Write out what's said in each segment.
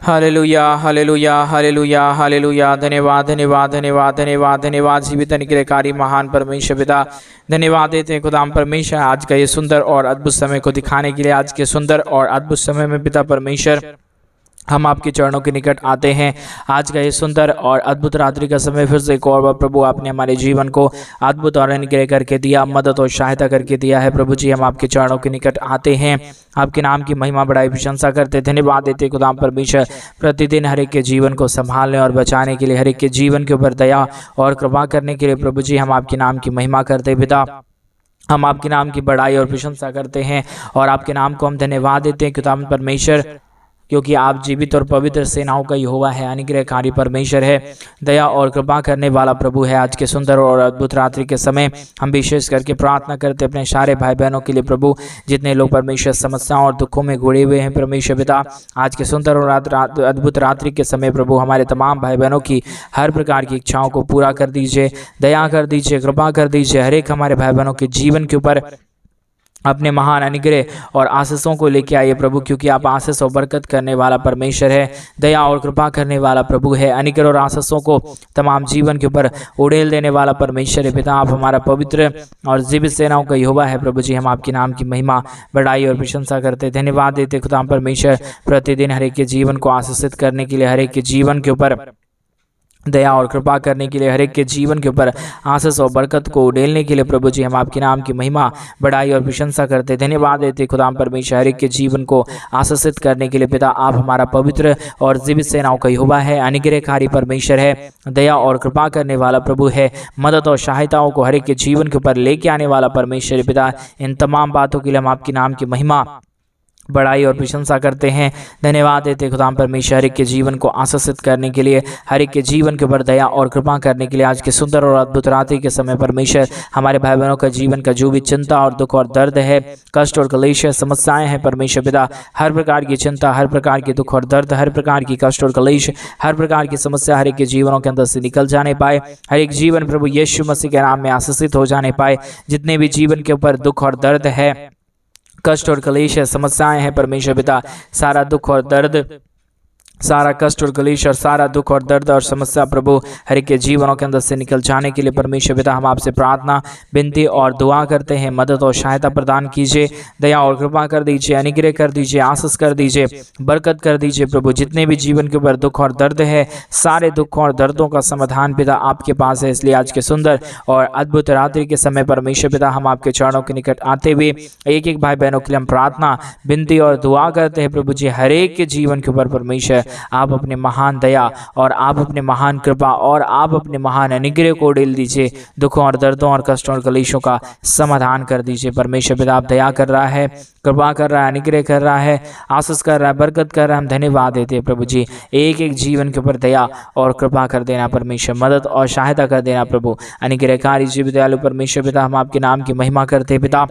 Hallelujah hallelujah hallelujah hallelujah. धन्यवाद धन्यवाद धन्यवाद धन्यवाद धन्यवाद जीवित निग्रहकारी महान परमेश्वर पिता, धन्यवाद देते हैं खुदाम परमेश्वर आज का ये सुंदर और अद्भुत समय को दिखाने के लिए। आज के सुंदर और अद्भुत समय में पिता परमेश्वर हम आपके चरणों के निकट आते हैं। आज का ये सुंदर और अद्भुत रात्रि का समय फिर से एक और बार प्रभु आपने हमारे जीवन को अद्भुत और अनुग्रह करके दिया, मदद और सहायता करके दिया है। प्रभु जी हम आपके चरणों के निकट आते हैं, आपके नाम की महिमा बड़ाई प्रशंसा करते, धन्यवाद देते खुदाम परमेश्वर प्रतिदिन हर एक के जीवन को संभालने और बचाने के लिए, हर एक के जीवन के ऊपर दया और कृपा करने के लिए प्रभु जी हम आपके नाम की महिमा करते पिता। हम आपके नाम की बड़ाई और प्रशंसा करते हैं और आपके नाम को हम धन्यवाद देते हैं खुदाम परमेश्वर, क्योंकि आप जीवित और पवित्र सेनाओं का यहोवा है, अनुग्रहकारी परमेश्वर है, दया और कृपा करने वाला प्रभु है। आज के सुंदर और अद्भुत रात्रि के समय हम विशेष करके प्रार्थना करते अपने सारे भाई बहनों के लिए प्रभु, जितने लोग परमेश्वर समस्याओं और दुखों में घुड़े हुए हैं परमेश्वर पिता। आज के सुंदर और अद्भुत रात्रि के समय प्रभु हमारे तमाम भाई बहनों की हर प्रकार की इच्छाओं को पूरा कर दीजिए, दया कर दीजिए, कृपा कर दीजिए। हर एक हमारे भाई बहनों के जीवन के ऊपर अपने महान अनुग्रह और आशीषों को लेके आइए प्रभु, क्योंकि आप आशीष और बरकत करने वाला परमेश्वर है, दया और कृपा करने वाला प्रभु है। अनुग्रह और आशीषों को तमाम जीवन के ऊपर उड़ेल देने वाला परमेश्वर है पिता। आप हमारा पवित्र और जीवित सेनाओं का यहोवा है प्रभु जी। हम आपके नाम की महिमा बड़ाई और प्रशंसा करते, धन्यवाद देते खुदा परमेश्वर प्रतिदिन हर एक के जीवन को आशीषित करने के लिए, हर एक के जीवन के ऊपर दया और कृपा करने के लिए, हर एक के जीवन के ऊपर आशीष और बरकत को उड़ेलने के लिए प्रभु जी हम आपके नाम की महिमा बड़ाई और प्रशंसा करते, धन्यवाद देते खुदाम परमेश्वर हर एक के जीवन को आशीषित करने के लिए पिता। आप हमारा पवित्र और जीवित सेनाओं का यहोवा है, अनुग्रहकारी परमेश्वर है, दया और कृपा करने वाला प्रभु है, मदद और सहायताओं को हर एक के जीवन के ऊपर लेके आने वाला परमेश्वर पिता। इन तमाम बातों के लिए हम आपके नाम की महिमा बड़ाई और प्रशंसा करते हैं, धन्यवाद देते खुदाम परमेश्वर हर एक के जीवन को आशीषित करने के लिए, हर एक के जीवन के ऊपर दया और कृपा करने के लिए। आज के सुंदर और अद्भुत रात्रि के समय परमेश्वर हमारे भाई बहनों का जीवन का जो भी चिंता और दुख और दर्द है, कष्ट और क्लेश समस्याएं हैं परमेश्वर पिता, हर प्रकार की चिंता, हर प्रकार की दुख और दर्द, हर प्रकार की कष्ट और क्लेश, हर प्रकार की समस्या हर एक के जीवनों के अंदर से निकल जाने पाए। हर एक जीवन प्रभु यीशु मसीह के नाम में आशीषित हो जाने पाए। जितने भी जीवन के ऊपर दुख और दर्द है, कष्ट और क्लेश है, समस्याएं हैं परमेश्वर पिता, सारा दुख और दर्द, सारा कष्ट और क्लेश और सारा दुख और दर्द और समस्या प्रभु हर एक के जीवनों के अंदर से निकल जाने के लिए परमेश्वर पिता हम आपसे प्रार्थना, विनती और दुआ करते हैं। मदद और सहायता प्रदान कीजिए, दया और कृपा कर दीजिए, अनुग्रह कर दीजिए, आशीष कर दीजिए, बरकत कर दीजिए प्रभु। जितने भी जीवन के ऊपर दुख और दर्द है, सारे दुखों और दर्दों का समाधान पिता आपके पास है। इसलिए आज के सुंदर और अद्भुत रात्रि के समय परमेश्वर पिता हम आपके चरणों के निकट आते हुए एक एक भाई बहनों के लिए हम प्रार्थना, विनती और दुआ करते हैं प्रभु जी। हर एक के जीवन के ऊपर परमेश्वर आप अपने महान दया और आप अपने महान कृपा और आप अपने महान अनुग्रह को उड़ेल दीजिए, दुखों और दर्दों और कष्टों और क्लेशों का समाधान कर दीजिए परमेश्वर पिता। आप दया कर रहा है, कृपा कर रहा है, अनुग्रह कर रहा है, आशीष कर रहा है, बरकत कर रहा है। हम धन्यवाद देते हैं प्रभु जी। एक एक जीवन के ऊपर दया और कृपा कर देना परमेश्वर, मदद और सहायता कर देना प्रभु, अनुग्रहकारी जीवित दयालु परमेश्वर पिता। हम आपके नाम की महिमा करते पिता।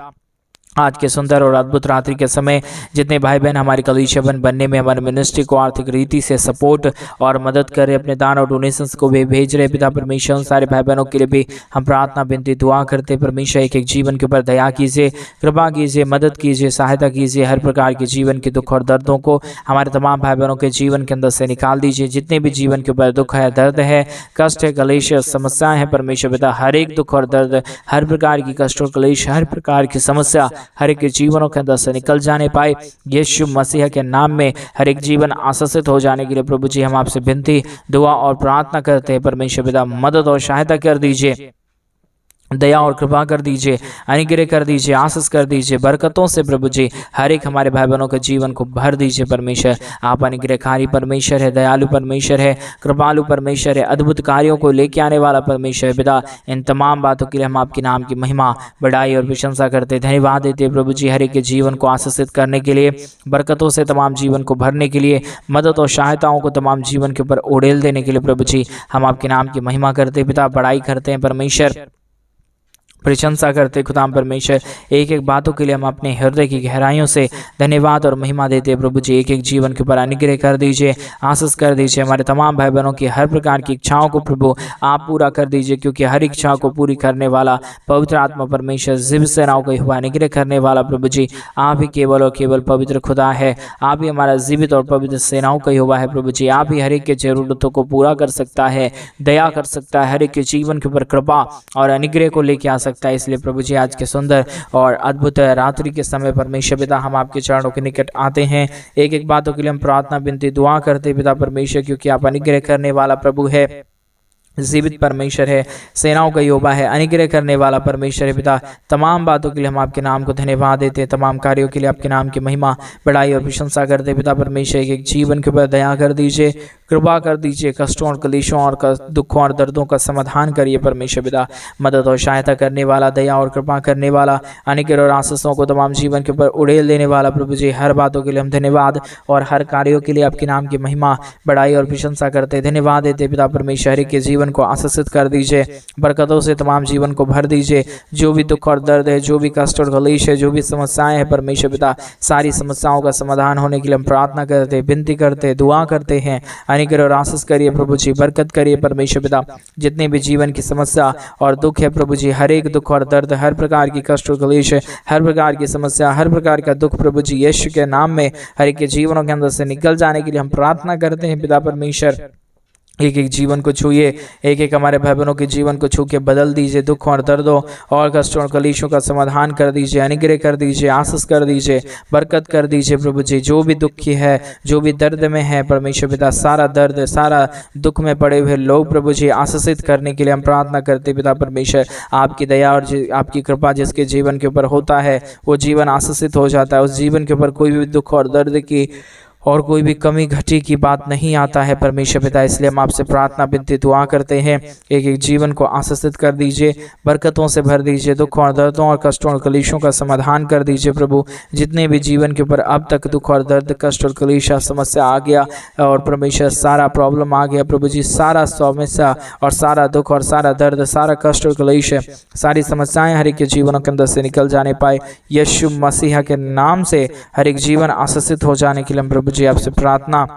आज के सुंदर और अद्भुत रात्रि के समय जितने भाई बहन हमारे कलीसिया बनने में हमारे मिनिस्ट्री को आर्थिक रीति से सपोर्ट और मदद कर रहे, अपने दान और डोनेशंस को भी भेज रहे पिता परमेश्वर, उन सारे भाई बहनों के लिए भी हम प्रार्थना, विनती, दुआ करते परमेश्वर। एक एक जीवन के ऊपर दया कीजिए, कृपा कीजिए, मदद कीजिए, सहायता कीजिए। हर प्रकार के जीवन के दुख और दर्दों को हमारे तमाम भाई बहनों के जीवन के अंदर से निकाल दीजिए। जितने भी जीवन के ऊपर दुख है, दर्द है, कष्ट है, क्लेश, समस्याएं हैं परमेश्वर पिता, हर एक दुख और दर्द, हर प्रकार की कष्ट और क्लेश, हर प्रकार की समस्या हर एक के जीवनों के अंदर से निकल जाने पाए। यीशु मसीह के नाम में हर एक जीवन आशीषित हो जाने के लिए प्रभु जी हम आपसे विनती, दुआ और प्रार्थना करते हैं परमेश्वर पिता। मदद और सहायता कर दीजिए, दया और कृपा कर दीजिए, अनुग्रह कर दीजिए, आशीष कर दीजिए, बरकतों से प्रभु जी हर एक हमारे भाई बहनों के जीवन को भर दीजिए परमेश्वर। आप अनुग्रहकारी परमेश्वर है, दयालु परमेश्वर है, कृपालु परमेश्वर है, अद्भुत कार्यों को लेके आने वाला परमेश्वर है पिता। इन तमाम बातों के लिए हम आपके नाम की महिमा, बड़ाई और प्रशंसा करते, धन्यवाद देते प्रभु जी। हर एक के जीवन को आशीषित करने के लिए, बरकतों से तमाम जीवन को भरने के लिए, मदद और सहायताओं को तमाम जीवन के ऊपर उड़ेल देने के लिए प्रभु जी हम आपके नाम की महिमा करते पिता, बड़ाई करते हैं परमेश्वर। प्रशंसा करते खुदाम परमेश्वर। एक एक बातों के लिए हम अपने हृदय की गहराइयों से धन्यवाद और महिमा देते प्रभु जी। एक एक जीवन के ऊपर अनुग्रह कर दीजिए, आशीष कर दीजिए। हमारे तमाम भाई बहनों की हर प्रकार की इच्छाओं को प्रभु आप पूरा कर दीजिए, क्योंकि हर इच्छा को पूरी करने वाला पवित्र आत्मा परमेश्वर जीवित सेनाओं का यहोवा अनुग्रह करने वाला प्रभु जी आप ही केवल और केवल पवित्र खुदा है। आप ही हमारा जीवित और पवित्र सेनाओं का यहोवा है प्रभु जी। आप ही हर एक के जरूरतों को पूरा कर सकता है, दया कर सकता है, हर एक के जीवन के ऊपर कृपा और अनुग्रह को लेके आ सकता है। इसलिए प्रभु जी आज के सुंदर और अद्भुत रात्रि के समय परमेश्वर पिता हम आपके चरणों के निकट आते हैं। एक एक बातों के लिए हम प्रार्थना विनती दुआ करते पिता परमेश्वर, क्योंकि आप अनुग्रह करने वाला प्रभु है, जीवित परमेश्वर है, सेनाओं का यहोवा है, अनुग्रह करने वाला परमेश्वर है पिता। तमाम बातों के लिए हम आपके नाम को धन्यवाद देते हैं, तमाम कार्यों के लिए आपके नाम की महिमा बढ़ाई और प्रशंसा करते पिता परमेश्वर। एक जीवन के ऊपर दया कर दीजिए, कृपा कर दीजिए, कष्टों और कलेशों और दुखों और दर्दों का समाधान करिए परमेश्वर पिता। मदद और सहायता करने वाला, दया और कृपा करने वाला, अनुग्रह और आशीषों को तमाम जीवन के ऊपर उड़ेल देने वाला प्रभु जी, हर बातों के लिए हम धन्यवाद और हर कार्यों के लिए आपके नाम की महिमा बढ़ाई और प्रशंसा करते धन्यवाद देते पिता परमेश्वर। के जीवन को आशीषित कर दीजिए, बरकतों से तमाम जीवन को भर दीजिए। जो भी दुख और दर्द है, जो भी कष्ट और कलेश है, जो भी समस्याएं हैं परमेश्वर पिता, सारी समस्याओं का समाधान होने के लिए हम प्रार्थना करते, विनती करते, दुआ करते हैं। अनुग्रह और आशीष करिए प्रभु जी, बरकत करिए परमेश्वर पिता। जितने भी जीवन की समस्या और दुख है प्रभु जी, हर एक दुख और दर्द, हर प्रकार की कष्ट और कलेश, हर प्रकार की समस्या, हर प्रकार का दुख प्रभु जी यीशु के नाम में हर एक के जीवनों के अंदर से निकल जाने के लिए हम प्रार्थना करते हैं पिता परमेश्वर। एक एक जीवन को छूइए, एक एक हमारे भाई बहनों के जीवन को छू के बदल दीजिए। दुखों और दर्दों और कष्टों और कलेशों का समाधान कर दीजिए, अनुग्रह कर दीजिए, आशीष कर दीजिए, बरकत कर दीजिए प्रभु जी। जो भी दुखी है, जो भी दर्द में है परमेश्वर पिता, सारा दर्द, सारा दुख में पड़े हुए लोग प्रभु जी आशीषित करने के लिए हम प्रार्थना करते पिता परमेश्वर। आपकी दया और आपकी कृपा जिसके जीवन के ऊपर होता है वो जीवन आशीषित हो जाता है। उस जीवन के ऊपर कोई भी दुख और दर्द की और कोई भी कमी घटी की बात नहीं आता है परमेश्वर पिता। इसलिए हम आपसे प्रार्थना विनती दुआ करते हैं, एक एक जीवन को आशीषित कर दीजिए, बरकतों से भर दीजिए, दुखों और दर्दों और कष्टों और कलेशों का समाधान कर दीजिए प्रभु। जितने भी जीवन के ऊपर अब तक दुख और दर्द, कष्ट और कलेश समस्या आ गया और परमेश्वर सारा प्रॉब्लम आ गया प्रभु जी, सारा समस्या और सारा दुख और सारा दर्द, सारा कष्ट और कलेश, सारी समस्याएं हर एक के जीवनों के अंदर से निकल जाने पाए। यीशु मसीह के नाम से हर एक जीवन आशीषित हो जाने के लिए प्रभु जी आपसे प्रार्थना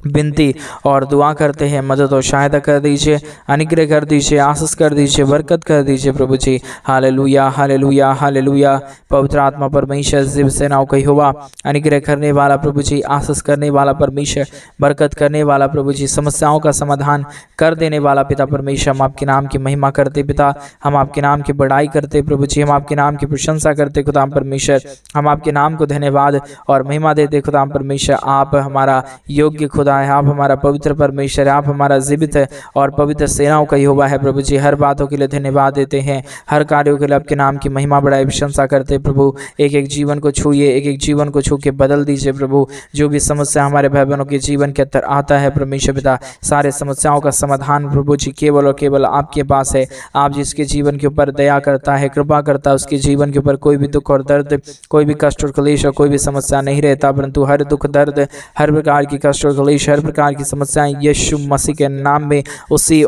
विनती और दुआ करते हैं। मदद और सहायता कर दीजिए, अनुग्रह कर दीजिए, आशीष कर दीजिए, बरकत कर दीजिए प्रभु जी। Hallelujah hallelujah hallelujah. पवित्र आत्मा परमेश्वर जीव सेनाओं का यहोवा, अनुग्रह करने वाला प्रभु जी, आशीष करने वाला परमेश्वर, बरकत करने वाला प्रभु जी, समस्याओं का समाधान कर देने वाला पिता परमेश्वर। हम आपके नाम की महिमा करते पिता, हम आपके नाम की बड़ाई करते प्रभु जी, हम आपके नाम की प्रशंसा करते खुदाम परमेश्वर। हम आपके नाम को धन्यवाद और महिमा देते खुदाम परमेश्वर। आप हमारा योग्य खुदा है, आप हमारा पवित्र परमेश्वर है, आप हमारा जीवित है और पवित्र सेनाओं का यहोवा है प्रभु जी। हर बातों के लिए धन्यवाद देते हैं, हर कार्यों के लिए आपके नाम की महिमा बढ़ाई प्रशंसा करते प्रभु। एक एक जीवन को छूइए, एक एक जीवन को छू के बदल दीजिए प्रभु। जो भी समस्या हमारे भाई बहनों के जीवन के अंदर आता है परमेश्वर पिता, सारे समस्याओं का समाधान प्रभु जी केवल और केवल आपके पास है। आप जिसके जीवन के ऊपर दया करता है, कृपा करता है, उसके जीवन के ऊपर कोई भी दुख और दर्द, कोई भी कष्ट और कलेश और कोई भी समस्या नहीं रहता, परंतु हर दुख दर्द, हर प्रकार की कष्ट और कलेश, हर प्रकार की समस्याएं यीशु मसीह के नाम में उसी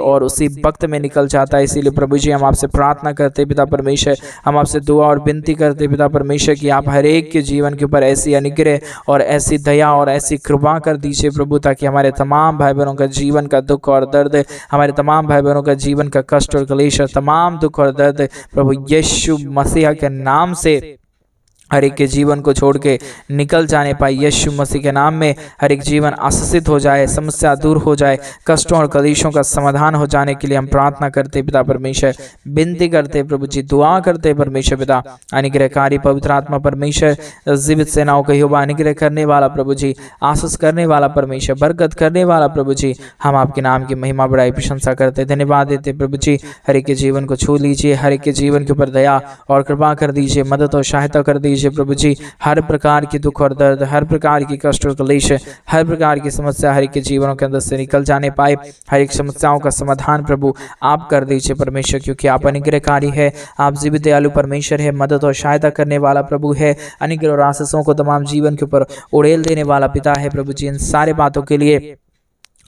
वक्त में निकल जाता है। इसीलिए प्रभु जी हम आपसे प्रार्थना करते पिता परमेश्वर, हम आपसे दुआ और विनती करते पिता परमेश्वर कि आप हर एक के जीवन के ऊपर ऐसी अनुग्रह और ऐसी दया और ऐसी कृपा कर दीजिए प्रभु, ताकि हमारे तमाम भाई बहनों का जीवन का दुख और दर्द, हमारे तमाम भाई बहनों का जीवन का कष्ट और कलेश, तमाम दुख और दर्द प्रभु यीशु मसीह के नाम से हर एक के जीवन को छोड़ के निकल जाने पाए। यीशु मसीह के नाम में हर एक जीवन आशीषित हो जाए, समस्या दूर हो जाए, कष्टों और कलेशों का समाधान हो जाने के लिए हम प्रार्थना करते पिता परमेश्वर, विनती करते प्रभु जी, दुआ करते परमेश्वर पिता। अनुग्रहकारी पवित्र आत्मा परमेश्वर, जीवित सेनाओं का यहोवा, अनुग्रह करने वाला प्रभु जी, आशीष करने वाला परमेश्वर, बरकत करने वाला प्रभु जी, हम आपके नाम की महिमा बढ़ाई प्रशंसा करते धन्यवाद देते प्रभु जी। हर एक के जीवन को छू लीजिए, हर एक के जीवन के ऊपर दया और कृपा कर दीजिए, मदद और सहायता कर दीजिए प्रभु जी। हर प्रकार की दुख और दर्द, हर प्रकार की कष्ट और कलेश, हर प्रकार की समस्या हर एक के जीवनों के अंदर से निकल जाने पाए। हर एक समस्याओं का समाधान प्रभु आप कर दीजिए परमेश्वर, क्योंकि आप अनुग्रहकारी है, आप जीवित दयालु परमेश्वर है, मदद और सहायता करने वाला प्रभु है, अनुग्रह और आशीषों को तमाम जीवन के ऊपर उड़ेल देने वाला पिता है प्रभु जी। इन सारे बातों के लिए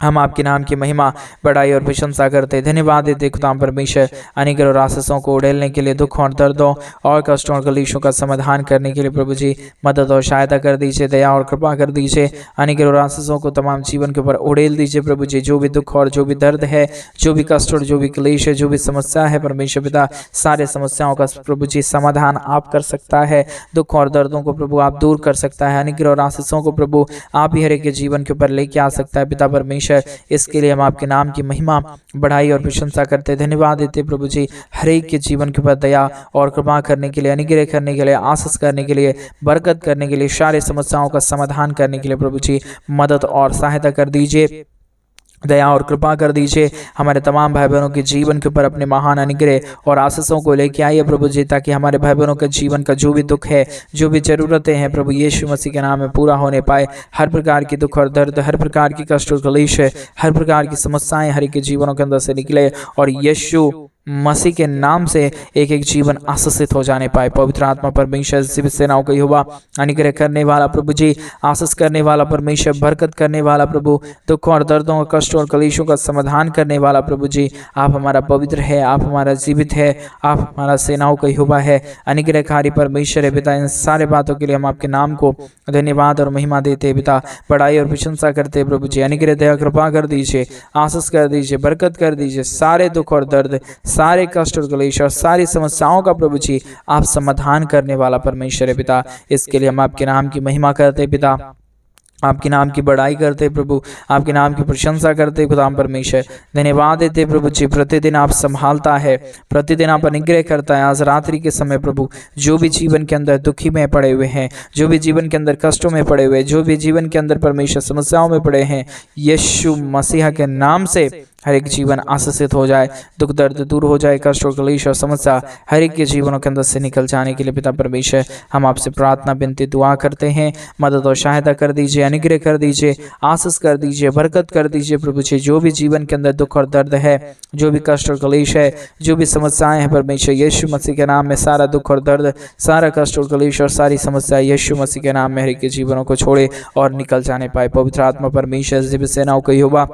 हम आपके नाम की महिमा, बड़ाई और प्रशंसा करते धन्यवाद देते खुदा परमेश्वर। अनेक और आशीषों को उड़ेलने के लिए, दुख और दर्दों और कष्टों और कलेशों का समाधान करने के लिए प्रभु जी मदद और सहायता कर दीजिए, दया और कृपा कर दीजिए। अनेक और आशीषों को तमाम जीवन के ऊपर उड़ेल दीजिए प्रभु जी। जो भी दुख और जो भी दर्द है, जो भी कष्ट और जो भी क्लेश है, जो भी समस्या है परमेश्वर पिता, सारे समस्याओं का प्रभु जी समाधान आप कर सकता है। दुख और दर्दों को प्रभु आप दूर कर सकता है। अनेक और आशीषों को प्रभु आप ही हर एक के जीवन के ऊपर लेके आ सकता है पिता परमेश्वर। इसके लिए हम आपके नाम की महिमा, बढ़ाई और प्रशंसा करते धन्यवाद देते प्रभु जी। हर एक के जीवन के ऊपर दया और कृपा करने के लिए, अनुग्रह करने के लिए, आशीष करने के लिए, बरकत करने के लिए, सारे समस्याओं का समाधान करने के लिए प्रभु जी मदद और सहायता कर दीजिए, दया और कृपा कर दीजिए। हमारे तमाम भाई बहनों के जीवन के ऊपर अपने महान अनुग्रह और आशीषों को लेके आइए प्रभु जी, ताकि हमारे भाई बहनों के जीवन का जो भी दुख है, जो भी जरूरतें हैं प्रभु यीशु मसीह के नाम में पूरा होने पाए। हर प्रकार की दुख और दर्द, हर प्रकार की कष्ट और क्लेश, हर प्रकार की समस्याएं हर एक के जीवनों के अंदर से निकले और यीशु मसीह के नाम से एक एक जीवन आशीषित हो जाने पाए। पवित्र आत्मा परमेश्वर जीवित सेनाओं का यहोवा, अनुग्रह करने वाला प्रभु जी, आशीष करने वाला परमेश्वर, बरकत करने वाला प्रभु, दुख और दर्दों, कष्टों और कलेशों का समाधान करने वाला प्रभु जी, आप हमारा पवित्र है, आप हमारा जीवित है, आप हमारा सेनाओं का यहोवा है, अनुग्रहकारी परमेश्वर है पिता। इन सारे बातों के लिए हम आपके नाम को धन्यवाद और महिमा देते हैं पिता, बड़ाई और प्रशंसा करते हैं प्रभु जी। अनुग्रह दया कृपा कर दीजिए, आशीष कर दीजिए, बरकत कर दीजिए। सारे दुख और दर्द, सारे कष्ट और क्लेश और सारी समस्याओं का प्रभु जी आप समाधान करने वाला परमेश्वर है पिता। इसके लिए हम आपके नाम की महिमा करते हैं पिता, आपके नाम की बड़ाई करते प्रभु, आपके नाम की प्रशंसा करते खुदा परमेश्वर। धन्यवाद देते प्रभु जी, प्रतिदिन आप संभालता है, प्रतिदिन आप अनुग्रह करता है। आज रात्रि के समय प्रभु जो भी जीवन के अंदर दुखी में पड़े हुए हैं, जो भी जीवन के अंदर कष्टों में पड़े हुए, जो भी जीवन के अंदर परमेश्वर समस्याओं में पड़े हैं, यीशु मसीह के नाम से हर एक जीवन आशीषित हो जाए, दुख दर्द दूर हो जाए, कष्ट और क्लेश और समस्या हर एक के जीवनों के अंदर से निकल जाने के लिए पिता परमेश्वर हम आपसे प्रार्थना विनती दुआ करते हैं। मदद और सहायता कर दीजिए, अनुग्रह कर दीजिए, आशीष कर दीजिए, बरकत कर दीजिए प्रभु जी। जो भी जीवन के अंदर दुख और दर्द है, जो भी कष्ट और क्लेश है, जो भी समस्याएं हैं परमेश्वर, यीशु मसीह के नाम में सारा दुख और दर्द, सारा कष्ट और क्लेश और सारी समस्या यीशु मसीह के नाम में हर एक के जीवनों को छोड़े और निकल जाने पाए। पवित्र आत्मा परमेश्वर जीवित सेनाओं का यहोवा,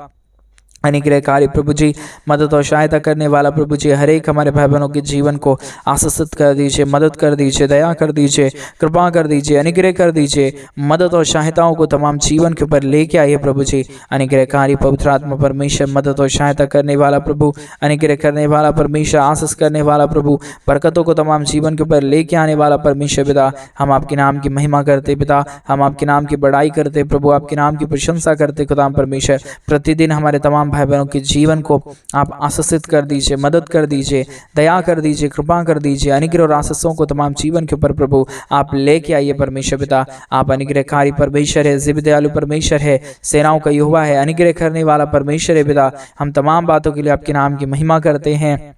अनुग्रहकारी प्रभु जी, मदद और सहायता करने वाला प्रभु जी, हर एक हमारे भाई बहनों के जीवन को आशीषित कर दीजिए, मदद कर दीजिए, दया कर दीजिए, कृपा कर दीजिए, अनुग्रह कर दीजिए। मदद और सहायताओं को तमाम जीवन के ऊपर लेके आइए प्रभु जी। अनुग्रहकारी पवित्र आत्मा परमेश्वर, मदद और सहायता करने वाला प्रभु, अनुग्रह करने वाला परमेश्वर, आशीष करने वाला प्रभु, बरकतों को तमाम जीवन के ऊपर लेके आने वाला परमेश्वर पिता, हम आपके नाम की महिमा करते पिता, हम आपके नाम की बड़ाई करते प्रभु, आपके नाम की प्रशंसा करते खुदा परमेश्वर। प्रतिदिन हमारे तमाम भाई बहनों के जीवन को आप आशीषित कर दीजिए, मदद कर दीजिए, दया कर दीजिए, कृपा कर दीजिए। अनुग्रह और आशीषों को तमाम जीवन के ऊपर प्रभु आप लेके आइए परमेश्वर पिता। आप अनुग्रहकारी परमेश्वर है, जीवित दयालु परमेश्वर है, सेनाओं का यहोवा है, अनुग्रह करने वाला परमेश्वर है पिता। हम तमाम बातों के लिए आपके नाम की महिमा करते हैं,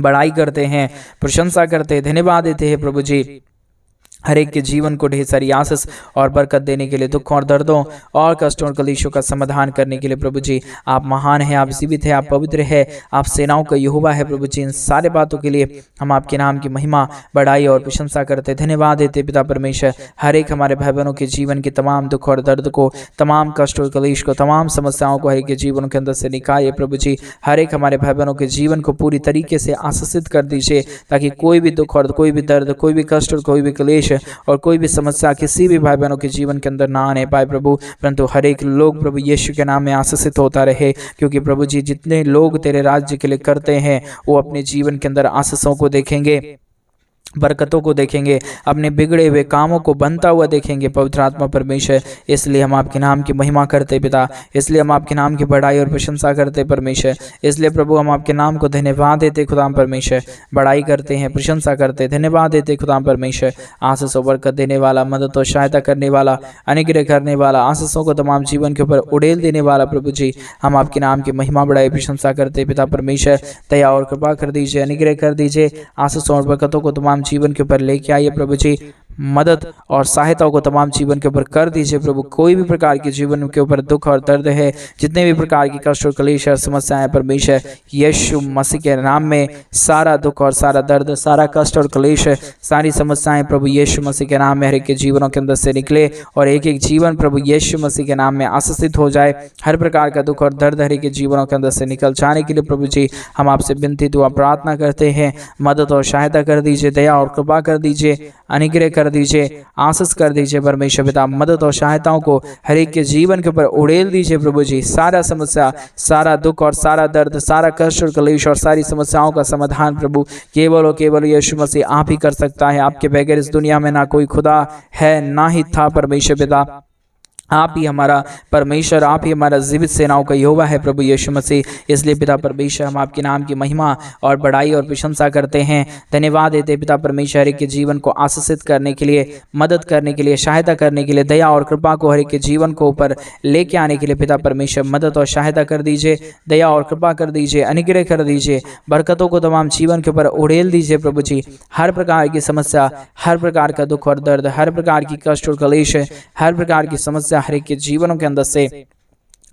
बड़ाई करते हैं, प्रशंसा करते हैं, धन्यवाद देते हैं प्रभु जी। हर एक के जीवन को ढेर सारी आशीष और बरकत देने के लिए, दुख और दर्दों और कष्टों और कलेशों का समाधान करने के लिए प्रभु जी आप महान हैं, आप जीवित हैं, आप पवित्र है, आप सेनाओं का यहोवा है प्रभु जी। इन सारे बातों के लिए हम आपके नाम की महिमा, बड़ाई और प्रशंसा करते धन्यवाद देते पिता परमेश्वर। हर एक हमारे भाई बहनों के जीवन के तमाम दुख और दर्द को, तमाम कष्ट और कलेश को, तमाम समस्याओं को हर एक के जीवन के अंदर से निकालिए प्रभु जी। हर एक हमारे भाई बहनों के जीवन को पूरी तरीके से आशीषित कर दीजिए, ताकि कोई भी दुख और कोई भी दर्द, कोई भी कष्ट और कोई भी क्लेश और कोई भी समस्या किसी भी भाई बहनों के जीवन के अंदर ना आने पाए प्रभु, परंतु हर एक लोग प्रभु यीशु के नाम में आशीषित होता रहे। क्योंकि प्रभु जी जितने लोग तेरे राज्य के लिए करते हैं, वो अपने जीवन के अंदर आशीषों को देखेंगे, बरकतों को देखेंगे, अपने बिगड़े हुए कामों को बनता हुआ देखेंगे पवित्र आत्मा परमेश्वर। इसलिए हम आपके नाम की महिमा करते पिता, इसलिए हम आपके नाम की बड़ाई और प्रशंसा करते परमेश्वर। इसलिए प्रभु हम आपके नाम को धन्यवाद देते खुदा परमेश्वर, बड़ाई करते हैं, प्रशंसा करते, धन्यवाद देते खुदा परमेश्वर। आशीष और बरकत देने वाला, मदद और सहायता करने वाला, अनुग्रह करने वाला, आशीषों को तमाम जीवन के ऊपर उड़ेल देने वाला प्रभु जी, हम आपके नाम की महिमा, बड़ाई, प्रशंसा करते पिता परमेश्वर। दया और कृपा कर दीजिए, अनुग्रह कर दीजिए, आशीषों और बरकतों को तमाम जीवन के ऊपर लेके आइए प्रभु जी। मदद और सहायता को तमाम जीवन के ऊपर कर दीजिए प्रभु। कोई भी प्रकार के जीवन के ऊपर दुख और दर्द है, जितने भी प्रकार की कष्ट और क्लेश और समस्याएं परमेश्वर यीशु मसीह के नाम में सारा दुख और सारा दर्द, सारा कष्ट और क्लेश, सारी समस्याएं प्रभु यीशु मसीह के नाम में हर एक के जीवनों के अंदर से निकले और एक एक जीवन प्रभु यीशु मसीह के नाम में आशीषित हो जाए। हर प्रकार का दुख और दर्द हर एक के जीवनों के अंदर से निकल जाने के लिए प्रभु जी हम आपसे विनती दुआ प्रार्थना करते हैं। मदद और सहायता कर दीजिए, दया और कृपा कर दीजिए, अनुग्रह कर दीजिए, आशीष कर दीजिए परमेश्वर पिता। मदद और सहायताओं को हर एक के जीवन के ऊपर उड़ेल दीजिए प्रभु जी। सारा समस्या, सारा दुख और सारा दर्द, सारा कष्ट और क्लेश और सारी समस्याओं का समाधान प्रभु केवल और केवल यीशु मसीह आप ही कर सकता है। आपके बगैर इस दुनिया में ना कोई खुदा है, ना ही था परमेश्वर पिता। आप ही हमारा परमेश्वर, आप ही हमारा जीवित सेनाओं का यहोवा है प्रभु यीशु मसीह। इसलिए पिता परमेश्वर हम आपके नाम की महिमा और बड़ाई और प्रशंसा करते हैं, धन्यवाद देते पिता परमेश्वर हर एक के जीवन को आशीषित करने के लिए, मदद करने के लिए, सहायता करने के लिए, दया और कृपा को हर एक के जीवन को ऊपर लेके आने के लिए पिता परमेश्वर मदद और सहायता कर दीजिए, दया और कृपा कर दीजिए, अनुग्रह कर दीजिए, बरकतों को तमाम जीवन के ऊपर उड़ेल दीजिए प्रभु जी। हर प्रकार की समस्या, हर प्रकार का दुख और दर्द, हर प्रकार की कष्ट और क्लेश, हर प्रकार की समस्या हर एक के जीवनों के अंदर से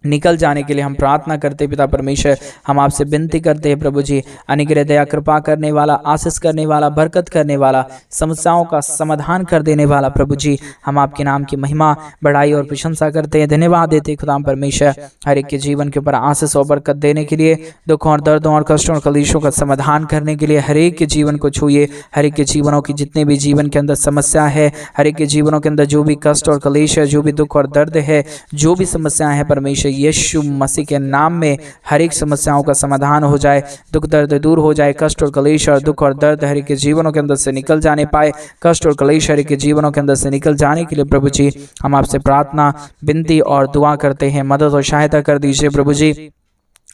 निकल जाने के लिए हम प्रार्थना करते पिता परमेश्वर। हम आपसे विनती करते हैं प्रभु जी, अनुग्रह दया कृपा करने वाला, आशीष करने वाला, बरकत करने वाला, समस्याओं का समाधान कर देने वाला प्रभु जी हम आपके नाम की महिमा, बड़ाई और प्रशंसा करते हैं, धन्यवाद देते खुदा परमेश्वर हर एक के जीवन के ऊपर आशीष और बरकत देने के लिए, दुखों और दर्दों और कष्टों और कलेशों का समाधान करने के लिए हर एक के जीवन को छूइए। हर एक के जीवनों की जितने भी जीवन के अंदर समस्या है, हर एक के जीवनों के अंदर जो भी कष्ट और कलेश है, जो भी दुख और दर्द है, जो भी समस्याएं हैं परमेश्वर यीशु मसीह के नाम में हर एक समस्याओं का समाधान हो जाए, दुख दर्द दूर हो जाए, कष्ट और क्लेश और दुख और दर्द हर एक के जीवनों के अंदर से निकल जाने पाए, कष्ट और क्लेश हर एक के जीवनों के अंदर से निकल जाने के लिए प्रभु जी हम आपसे प्रार्थना, विनती और दुआ करते हैं। मदद और सहायता कर दीजिए प्रभु जी,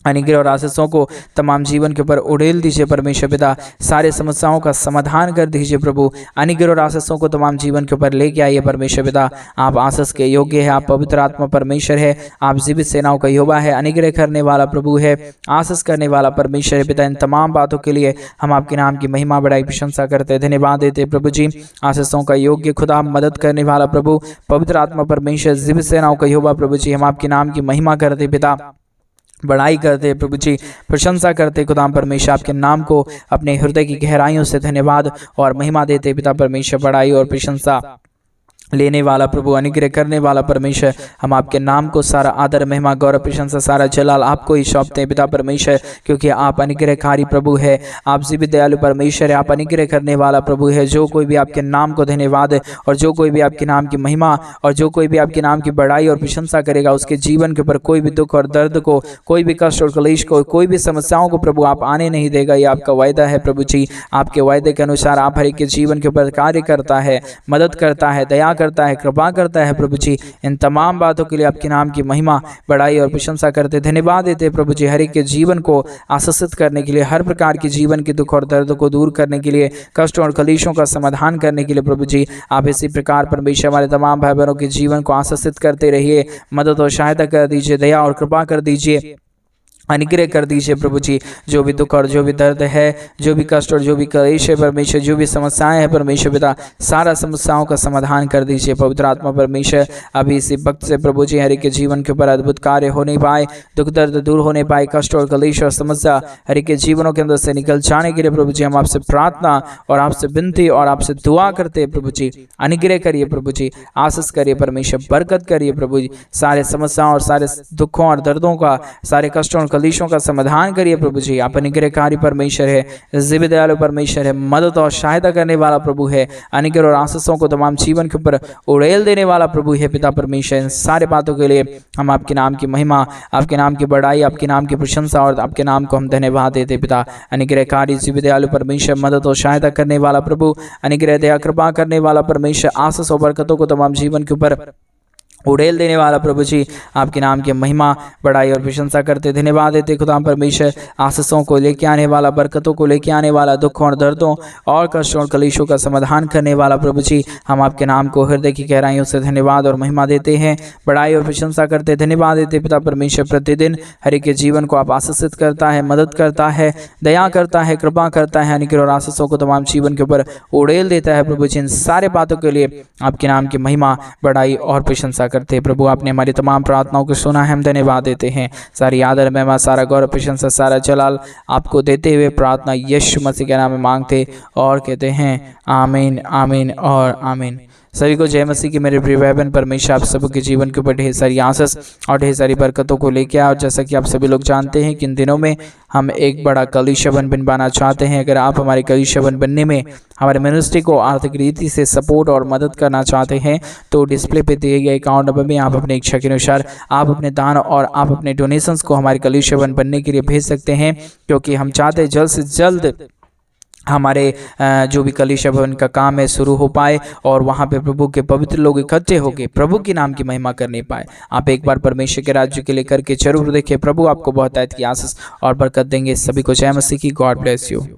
अनुग्रह और आशीषों को तमाम जीवन के ऊपर उड़ेल दीजिए परमेश्वर पिता। सारे समस्याओं का समाधान कर दीजिए प्रभु, अनुग्रह और आशीषों को तमाम जीवन के ऊपर लेके आइए परमेश्वर पिता। आप आशीष के योग्य है, आप पवित्र आत्मा परमेश्वर है, आप जीवित सेनाओं का यहोवा है, अनुग्रह करने वाला प्रभु है, आशीष करने वाला परमेश्वर है पिता। इन तमाम बातों के लिए हम आपके नाम की महिमा बड़ाई प्रशंसा करते, धन्यवाद देते प्रभु जी। आशीषों का योग्य खुदा, मदद करने वाला प्रभु, पवित्र आत्मा परमेश्वर, जीवित सेनाओं का यहोवा प्रभु जी हम आपके नाम की महिमा करते पिता, बड़ाई करते प्रभु जी, प्रशंसा करते खुदा परमेश्वर, आपके नाम को अपने हृदय की गहराइयों से धन्यवाद और महिमा देते पिता परमेश्वर। बड़ाई और प्रशंसा लेने वाला प्रभु, अनुग्रह करने वाला परमेश्वर, हम आपके नाम को सारा आदर, महिमा, गौरव, प्रशंसा, सारा जलाल आपको ही सौंपते हैं पिता परमेश्वर, क्योंकि आप अनुग्रहकारी प्रभु है, आप जीवित दयालु परमेश्वर है, आप अनुग्रह करने वाला प्रभु है। जो कोई भी आपके नाम को धन्यवाद है और जो कोई भी आपके नाम की महिमा और जो कोई भी आपके नाम की बड़ाई और प्रशंसा करेगा, उसके जीवन के ऊपर कोई भी दुख और दर्द को, कोई भी कष्ट और क्लेश को, कोई भी समस्याओं को प्रभु आप आने नहीं देगा। ये आपका वायदा है प्रभु जी। आपके वायदे के अनुसार आप हर एक के जीवन के ऊपर कार्य करता है, मदद करता है, दया करता है, कृपा करता है प्रभु जी। इन तमाम बातों के लिए आपके नाम की महिमा, बड़ाई और प्रशंसा करते, धन्यवाद देते प्रभु जी। हर एक के जीवन को आशीषित करने के लिए, हर प्रकार के जीवन के दुख और दर्द को दूर करने के लिए, कष्टों और कलेशों का समाधान करने के लिए प्रभु जी आप इसी प्रकार परमेश्वर हमारे तमाम भाई बहनों के जीवन को आशीषित करते रहिए। मदद और सहायता कर दीजिए, दया और कृपा कर दीजिए, अनुग्रह कर दीजिए प्रभु जी। जो भी दुख और जो भी दर्द है, जो भी कष्ट और जो भी क्लेश है परमेश्वर, जो भी समस्याएं हैं परमेश्वर पिता, सारा समस्याओं का समाधान कर दीजिए पवित्र आत्मा परमेश्वर। अभी इसी वक्त से प्रभु जी हर एक के जीवन के ऊपर अद्भुत कार्य होने पाए, दुख दर्द दूर होने पाए, कष्ट और क्लेश और समस्या हर एक के जीवनों के अंदर से निकल जाने के लिए प्रभु जी हम आपसे प्रार्थना और आपसे विनती और आपसे दुआ करते हैं प्रभु जी। अनुग्रह करिए प्रभु जी, आशीष करिए परमेश्वर, बरकत करिए प्रभु जी। सारे समस्याओं और सारे दुखों और दर्दों का, सारे कष्टों और कलेशों का समाधान करिए प्रभु जी। आप अनुग्रहकारी परमेश्वर है, जीवित दयालु परमेश्वर है, मदद और सहायता करने वाला प्रभु है, अनुग्रह और आशीषों को तमाम जीवन के ऊपर उड़ेल देने वाला प्रभु है पिता परमेश्वर। इन सारे बातों के लिए हम आपके नाम की महिमा, आपके नाम की बड़ाई, आपके नाम की प्रशंसा और आपके नाम को हम धन्यवाद देते पिता। अनुग्रहकारी जीवित दयालु परमेश्वर, मदद और सहायता करने वाला प्रभु, अनुग्रह दया कृपा करने वाला परमेश्वर, आशीष और बरकतों को तमाम जीवन के ऊपर उड़ेल देने वाला प्रभु जी, आपके नाम की महिमा बड़ाई और प्रशंसा करते धन्यवाद देते खुदा परमेश्वर। आशीषों को लेके आने वाला, बरकतों को लेके आने वाला, दुखों और दर्दों और कष्टों और कलेशों का समाधान करने वाला प्रभु जी, हम आपके नाम को हृदय की गहराइयों से धन्यवाद और महिमा देते हैं, बड़ाई और प्रशंसा करते धन्यवाद देते पिता परमेश्वर। प्रतिदिन हर एक के जीवन को आप आशीषित करता है, मदद करता है, दया करता है, कृपा करता है, अनुग्रह और आशीषों को तमाम जीवन के ऊपर उड़ेल देता है प्रभु जी। इन सारे बातों के लिए आपके नाम की महिमा, बड़ाई और प्रशंसा करते प्रभु। आपने हमारी तमाम प्रार्थनाओं को सुना है, हम धन्यवाद देते हैं। सारी आदर, महिमा, सारा गौरव, प्रशंसा, सारा जलाल आपको देते हुए प्रार्थना यीशु मसीह के नाम में मांगते और कहते हैं आमीन, आमीन और आमीन। सभी को जय मसीह की मेरे प्रिय भाई बहन। परमेश्वर आप सबके जीवन के ऊपर ढेर सारी आशीष और ढेर सारी बरकतों को लेके आए। और जैसा कि आप सभी लोग जानते हैं कि इन दिनों में हम एक बड़ा कलीसिया बनवाना चाहते हैं। अगर आप हमारे कलीसिया बनने में हमारे मिनिस्ट्री को आर्थिक रीति से सपोर्ट और मदद करना चाहते हैं तो डिस्प्ले पे दिए गए अकाउंट नंबर में आप अपने इच्छा के अनुसार आप अपने दान और आप अपने डोनेशंस को हमारे कलीसिया बनने के लिए भेज सकते हैं, क्योंकि हम चाहते हैं जल्द से जल्द हमारे जो भी कलीसिया भवन का काम है शुरू हो पाए और वहाँ पे प्रभु के पवित्र लोग इकट्ठे होकर प्रभु के नाम की महिमा करने पाए। आप एक बार परमेश्वर के राज्य के लिए करके जरूर देखिए, प्रभु आपको बहुत आयत की आशीष और बरकत देंगे। सभी को जय मसीह की। God bless you.